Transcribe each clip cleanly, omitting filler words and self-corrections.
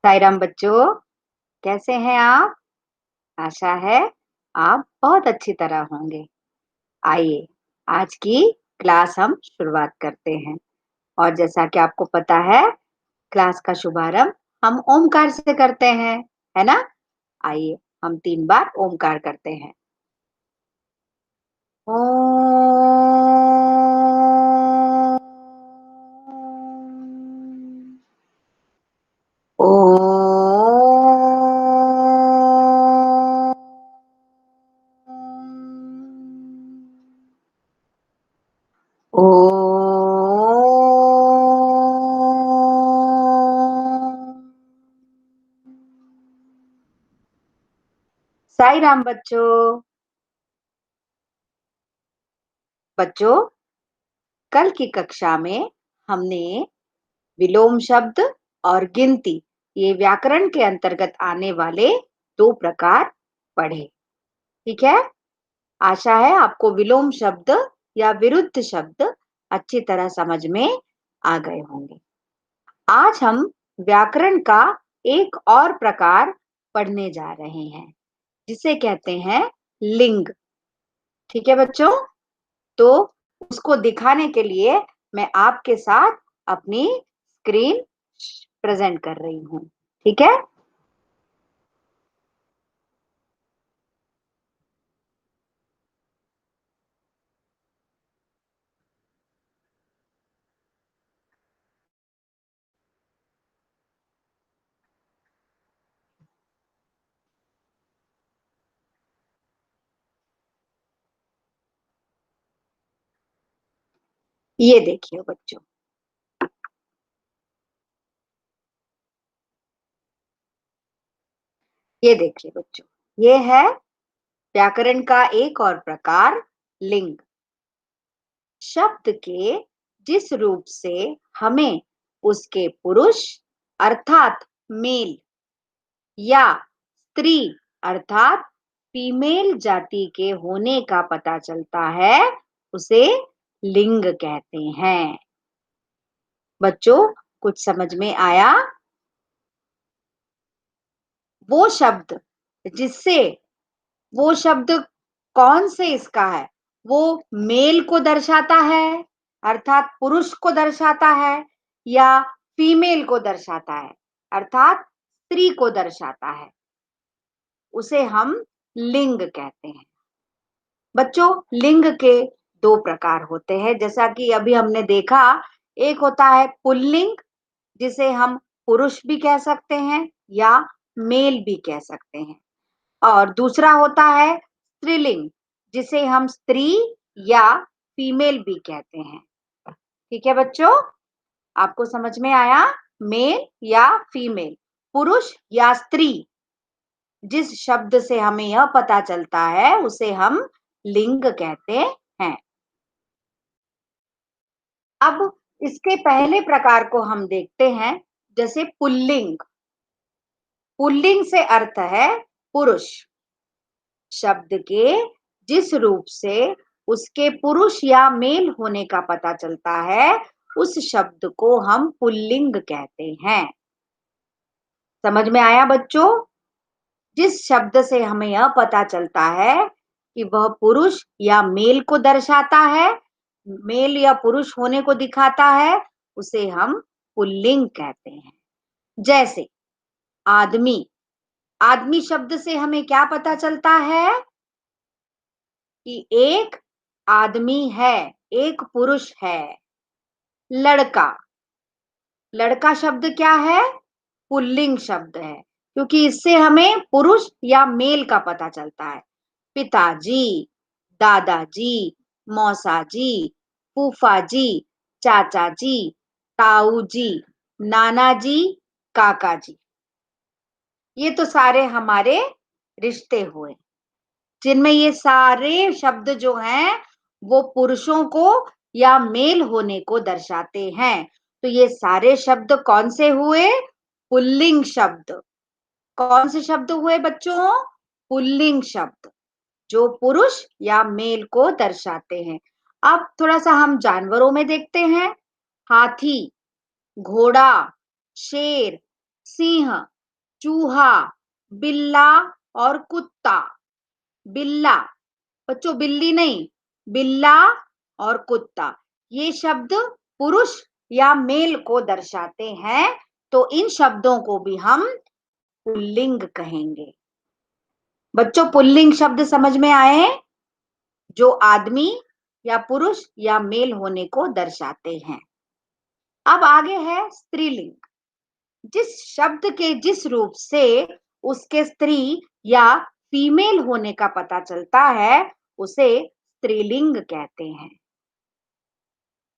साई राम बच्चों, कैसे हैं आप? आशा है आप बहुत अच्छी तरह होंगे। आइए, आज की क्लास हम शुरुआत करते हैं और जैसा कि आपको पता है, क्लास का शुभारंभ हम ओमकार से करते हैं, है ना? आइए, हम 3 बार ओमकार करते हैं। साई राम बच्चों। बच्चों, कल की कक्षा में हमने विलोम शब्द और गिनती ये व्याकरण के अंतर्गत आने वाले 2 प्रकार पढ़े। ठीक है? आशा है आपको विलोम शब्द या विरुद्ध शब्द अच्छी तरह समझ में आ गए होंगे। आज हम व्याकरण का एक और प्रकार पढ़ने जा रहे हैं, जिसे कहते हैं लिंग। ठीक है बच्चों? तो उसको दिखाने के लिए मैं आपके साथ अपनी स्क्रीन प्रेजेंट कर रही हूँ। ठीक है? ये देखिए बच्चों, ये देखिए बच्चों, ये है व्याकरण का एक और प्रकार लिंग। शब्द के जिस रूप से हमें उसके पुरुष अर्थात मेल या स्त्री अर्थात फीमेल जाति के होने का पता चलता है, उसे लिंग कहते हैं। बच्चों, कुछ समझ में आया? वो शब्द जिससे वो शब्द कौन से इसका है? वो मेल को दर्शाता है अर्थात पुरुष को दर्शाता है या फीमेल को दर्शाता है अर्थात स्त्री को दर्शाता है, उसे हम लिंग कहते हैं। बच्चों, लिंग के 2 प्रकार होते हैं, जैसा कि अभी हमने देखा। एक होता है पुल्लिंग, जिसे हम पुरुष भी कह सकते हैं या मेल भी कह सकते हैं, और दूसरा होता है स्त्रीलिंग, जिसे हम स्त्री या फीमेल भी कहते हैं। ठीक है बच्चों, आपको समझ में आया? मेल या फीमेल, पुरुष या स्त्री, जिस शब्द से हमें यह पता चलता है उसे हम लिंग कहते हैं। अब इसके पहले प्रकार को हम देखते हैं, जैसे पुल्लिंग। पुल्लिंग से अर्थ है पुरुष। शब्द के जिस रूप से उसके पुरुष या मेल होने का पता चलता है, उस शब्द को हम पुल्लिंग कहते हैं। समझ में आया बच्चों? जिस शब्द से हमें यह पता चलता है कि वह पुरुष या मेल को दर्शाता है, मेल या पुरुष होने को दिखाता है, उसे हम पुल्लिंग कहते हैं। जैसे आदमी। आदमी शब्द से हमें क्या पता चलता है? कि एक आदमी है, एक पुरुष है। लड़का। लड़का शब्द क्या है? पुल्लिंग शब्द है, क्योंकि इससे हमें पुरुष या मेल का पता चलता है। पिताजी, दादाजी, मौसाजी, फूफाजी, चाचाजी, ताऊजी, नानाजी, काकाजी, ये तो सारे हमारे रिश्ते हुए, जिनमें ये सारे शब्द जो हैं वो पुरुषों को या मेल होने को दर्शाते हैं। तो ये सारे शब्द कौन से हुए? पुल्लिंग शब्द। कौन से शब्द हुए बच्चों? पुल्लिंग शब्द, जो पुरुष या मेल को दर्शाते हैं। अब थोड़ा सा हम जानवरों में देखते हैं। हाथी, घोड़ा, शेर, सिंह, चूहा, बिल्ला और कुत्ता। बिल्ला, बच्चों बिल्ली नहीं, बिल्ला और कुत्ता, ये शब्द पुरुष या मेल को दर्शाते हैं, तो इन शब्दों को भी हम पुल्लिंग कहेंगे। बच्चों पुल्लिंग शब्द समझ में आए, जो आदमी या पुरुष या मेल होने को दर्शाते हैं। अब आगे है स्त्रीलिंग। जिस शब्द के जिस रूप से उसके स्त्री या फीमेल होने का पता चलता है, उसे स्त्रीलिंग कहते हैं।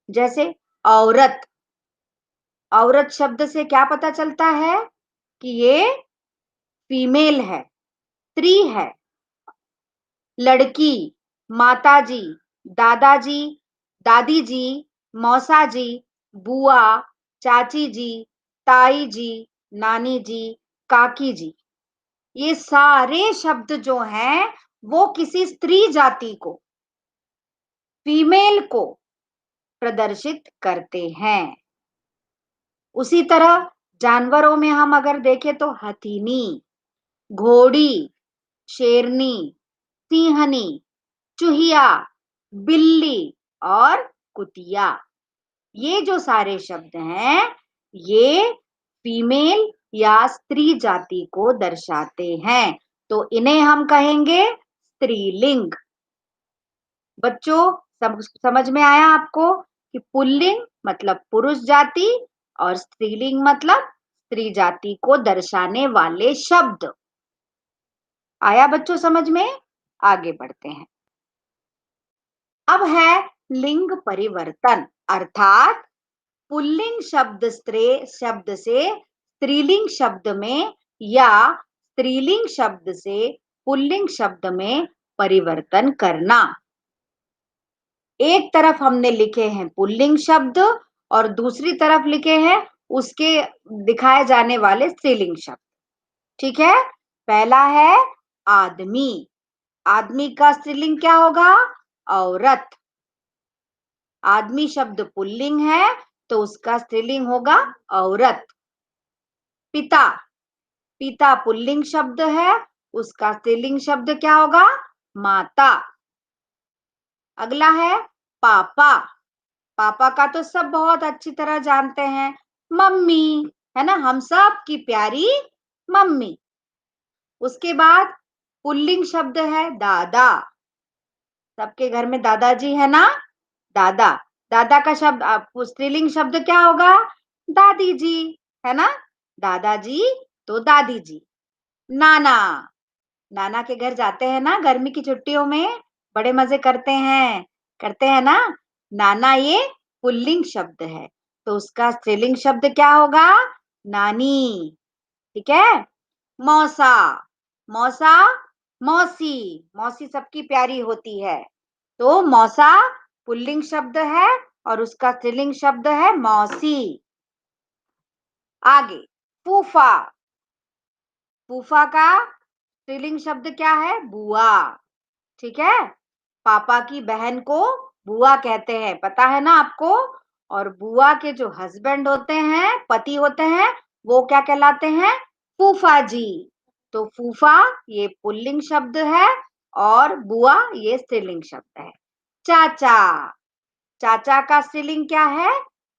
जैसे औरत, औरत शब्द से क्या पता चलता है कि ये फीमेल है, स्त्री है। लड़की, माताजी, दादाजी, दादी जी, मौसा जी, बुआ, चाची जी, ताई जी, नानी जी, काकी जी, ये सारे शब्द जो हैं वो किसी स्त्री जाति को, फीमेल को प्रदर्शित करते हैं। उसी तरह जानवरों में हम अगर देखें तो हथीनी, घोड़ी, शेरनी, सिंहनी, चूहिया, बिल्ली और कुतिया, ये जो सारे शब्द हैं ये फीमेल या स्त्री जाति को दर्शाते हैं, तो इन्हें हम कहेंगे स्त्रीलिंग। बच्चों समझ में आया आपको कि पुल्लिंग मतलब पुरुष जाति और स्त्रीलिंग मतलब स्त्री जाति को दर्शाने वाले शब्द। आया बच्चों समझ में? आगे बढ़ते हैं। अब है लिंग परिवर्तन, अर्थात पुल्लिंग शब्द शब्द से स्त्रीलिंग शब्द में या स्त्रीलिंग शब्द से पुल्लिंग शब्द में परिवर्तन करना। एक तरफ हमने लिखे हैं पुल्लिंग शब्द और दूसरी तरफ लिखे हैं उसके दिखाए जाने वाले स्त्रीलिंग शब्द। ठीक है, पहला है आदमी। आदमी का स्त्रीलिंग क्या होगा? औरत। आदमी शब्द पुल्लिंग है तो उसका स्त्रीलिंग होगा औरत। पिता, पिता पुल्लिंग शब्द है, उसका स्त्रीलिंग शब्द क्या होगा? माता। अगला है पापा। पापा का तो सब बहुत अच्छी तरह जानते हैं, मम्मी, है ना, हम सब की प्यारी मम्मी। उसके बाद पुल्लिंग शब्द है दादा। सबके घर में दादाजी है ना, दादा। दादा का शब्द स्त्रीलिंग शब्द क्या होगा? दादी जी, है ना, दादाजी तो दादी जी। नाना, नाना के घर जाते हैं ना गर्मी की छुट्टियों में, बड़े मजे करते हैं ना। नाना ये पुल्लिंग शब्द है, तो उसका स्त्रीलिंग शब्द क्या होगा? नानी। ठीक है। मौसा, मौसा मौसी, मौसी सबकी प्यारी होती है, तो मौसा पुल्लिंग शब्द है और उसका स्त्रीलिंग शब्द है मौसी। आगे फूफा। फूफा का स्त्रीलिंग शब्द क्या है? बुआ। ठीक है, पापा की बहन को बुआ कहते हैं, पता है ना आपको। और बुआ के जो हस्बैंड होते हैं, पति होते हैं, वो क्या कहलाते हैं? फूफा जी। तो फूफा ये पुल्लिंग शब्द है और बुआ ये स्त्रीलिंग शब्द है। चाचा, चाचा का स्त्रीलिंग क्या है?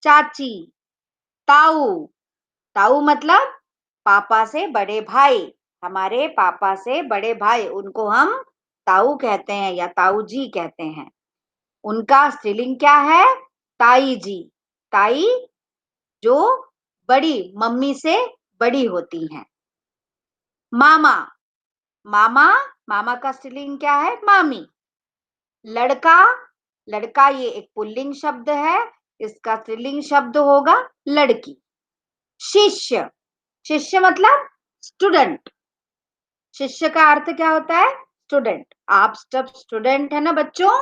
चाची। ताऊ, ताऊ मतलब पापा से बड़े भाई, हमारे पापा से बड़े भाई, उनको हम ताऊ कहते हैं या ताऊ जी कहते हैं। उनका स्त्रीलिंग क्या है? ताई जी। ताई जो बड़ी मम्मी से बड़ी होती हैं। मामा, मामा, मामा का स्त्रीलिंग क्या है? मामी। लड़का, लड़का ये एक पुल्लिंग शब्द है, इसका स्त्रीलिंग शब्द होगा लड़की। शिष्य, शिष्य मतलब स्टूडेंट। शिष्य का अर्थ क्या होता है? स्टूडेंट। आप सब स्टूडेंट है ना बच्चों,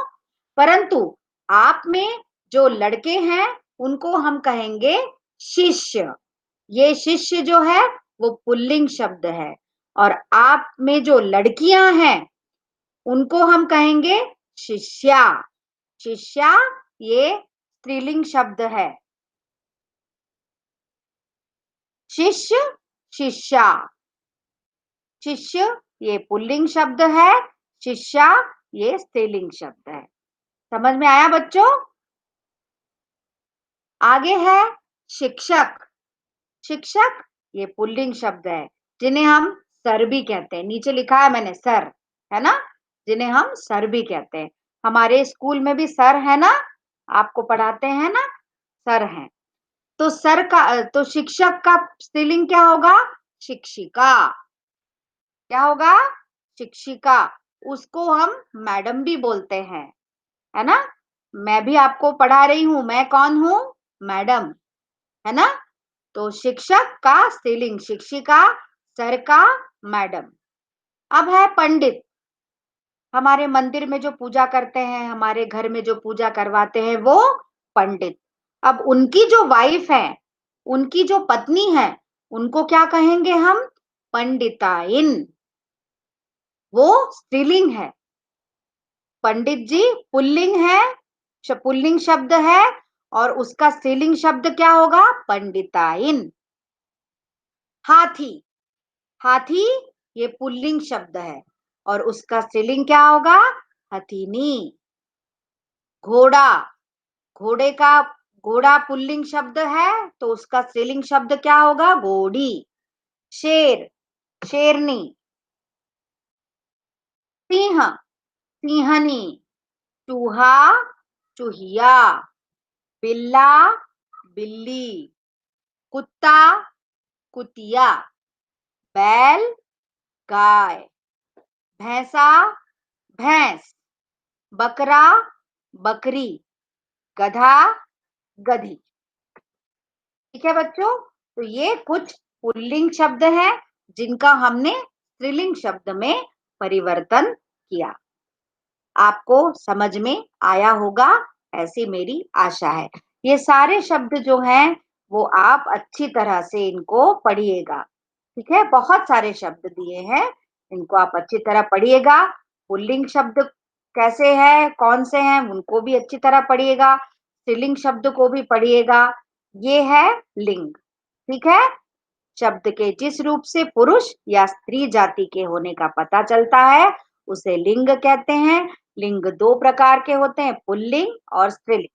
परंतु आप में जो लड़के हैं उनको हम कहेंगे शिष्य। ये शिष्य जो है वो पुल्लिंग शब्द है, और आप में जो लड़कियां हैं उनको हम कहेंगे शिष्या। शिष्या ये स्त्रीलिंग शब्द है। शिष्य, शिष्या। शिष्य ये पुल्लिंग शब्द है, शिष्या ये स्त्रीलिंग शब्द है। समझ में आया बच्चों? आगे है शिक्षक। शिक्षक ये पुल्लिंग शब्द है, जिन्हें हम सर भी कहते हैं। नीचे लिखा है मैंने सर, है ना? जिन्हें हम सर भी कहते हैं। हमारे स्कूल में भी सर है ना? आपको पढ़ाते हैं ना? सर हैं। तो सर का तो शिक्षक का स्त्रीलिंग क्या होगा? शिक्षिका। क्या होगा? शिक्षिका। उसको हम मैडम भी बोलते हैं, है ना? मैं भी आपको पढ़ा रही हूँ, मैं कौन हूँ? मैडम, है ना? तो शिक्षक का स्त्रीलिंग शिक्षिका, सर का मैडम। अब है पंडित। हमारे मंदिर में जो पूजा करते हैं, हमारे घर में जो पूजा करवाते हैं, वो पंडित। अब उनकी जो वाइफ है, उनकी जो पत्नी है, उनको क्या कहेंगे हम? पंडिताइन। वो स्त्रीलिंग है। पंडित जी पुल्लिंग है, पुल्लिंग शब्द है, और उसका स्त्रीलिंग शब्द क्या होगा? पंडिताइन। हाथी। हाथी ये पुल्लिंग शब्द है और उसका स्त्रीलिंग क्या होगा? हथिनी। घोड़ा। घोड़े का घोड़ा पुल्लिंग शब्द है, तो उसका स्त्रीलिंग शब्द क्या होगा? घोड़ी। शेर, शेरनी। सिंह, सिंहनी। चूहा, चूहिया। बिल्ला, बिल्ली। कुत्ता, कुतिया। बैल, गाय। भैंसा, भैंस। बकरा, बकरी। गधा, गधी। ठीक है बच्चों? तो ये कुछ पुल्लिंग शब्द हैं जिनका हमने स्त्रीलिंग शब्द में परिवर्तन किया। आपको समझ में आया होगा, ऐसी मेरी आशा है। ये सारे शब्द जो हैं वो आप अच्छी तरह से इनको पढ़िएगा। ठीक है? बहुत सारे शब्द दिए हैं, इनको आप अच्छी तरह पढ़िएगा। पुल्लिंग शब्द कैसे है, कौन से हैं, उनको भी अच्छी तरह पढ़िएगा। स्त्रीलिंग शब्द को भी पढ़िएगा। ये है लिंग। ठीक है? शब्द के जिस रूप से पुरुष या स्त्री जाति के होने का पता चलता है, उसे लिंग कहते हैं। लिंग दो प्रकार के होते हैं, पुल्लिंग और स्त्रीलिंग।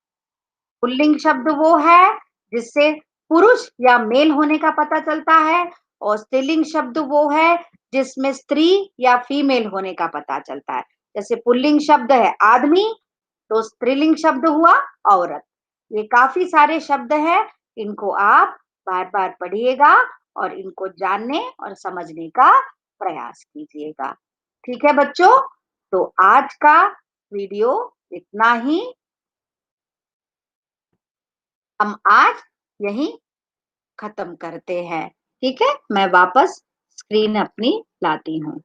पुल्लिंग शब्द वो है जिससे पुरुष या मेल होने का पता चलता है, और स्त्रीलिंग शब्द वो है जिसमें स्त्री या फीमेल होने का पता चलता है। जैसे पुल्लिंग शब्द है आदमी, तो स्त्रीलिंग शब्द हुआ औरत। ये काफी सारे शब्द हैं, इनको आप बार बार पढ़िएगा और इनको जानने और समझने का प्रयास कीजिएगा। ठीक है बच्चों? तो आज का वीडियो इतना ही। हम आज यहीं खत्म करते हैं। ठीक है? मैं वापस स्क्रीन अपनी लाती हूँ।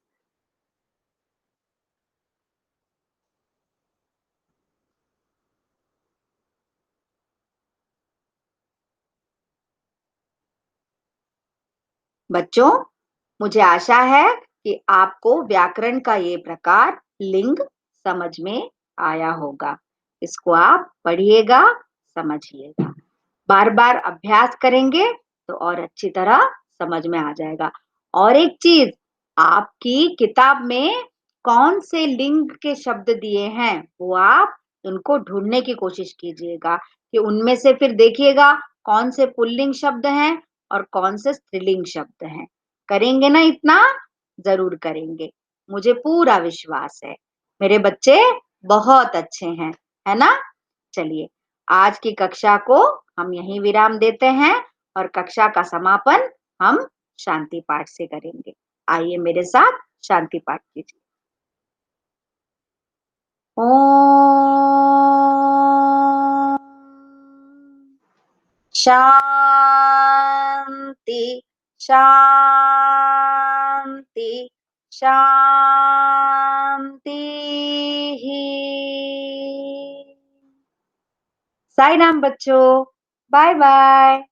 बच्चों, मुझे आशा है कि आपको व्याकरण का ये प्रकार लिंग समझ में आया होगा। इसको आप पढ़िएगा, समझिएगा। बार बार अभ्यास करेंगे तो और अच्छी तरह समझ में आ जाएगा। और एक चीज, आपकी किताब में कौन से लिंग के शब्द दिए हैं, वो आप उनको ढूंढने की कोशिश कीजिएगा कि उनमें से फिर देखिएगा कौन से पुल्लिंग शब्द हैं और कौन से स्त्रीलिंग शब्द हैं। करेंगे ना इतना? जरूर करेंगे, मुझे पूरा विश्वास है। मेरे बच्चे बहुत अच्छे हैं, है ना? चलिए, आज की कक्षा को हम यहीं विराम देते हैं और कक्षा का समापन हम शांति पाठ से करेंगे। आइए मेरे साथ शांति पाठ कीजिए। ओम शांति, शांति, शांति। साई राम बच्चों, बाय बाय।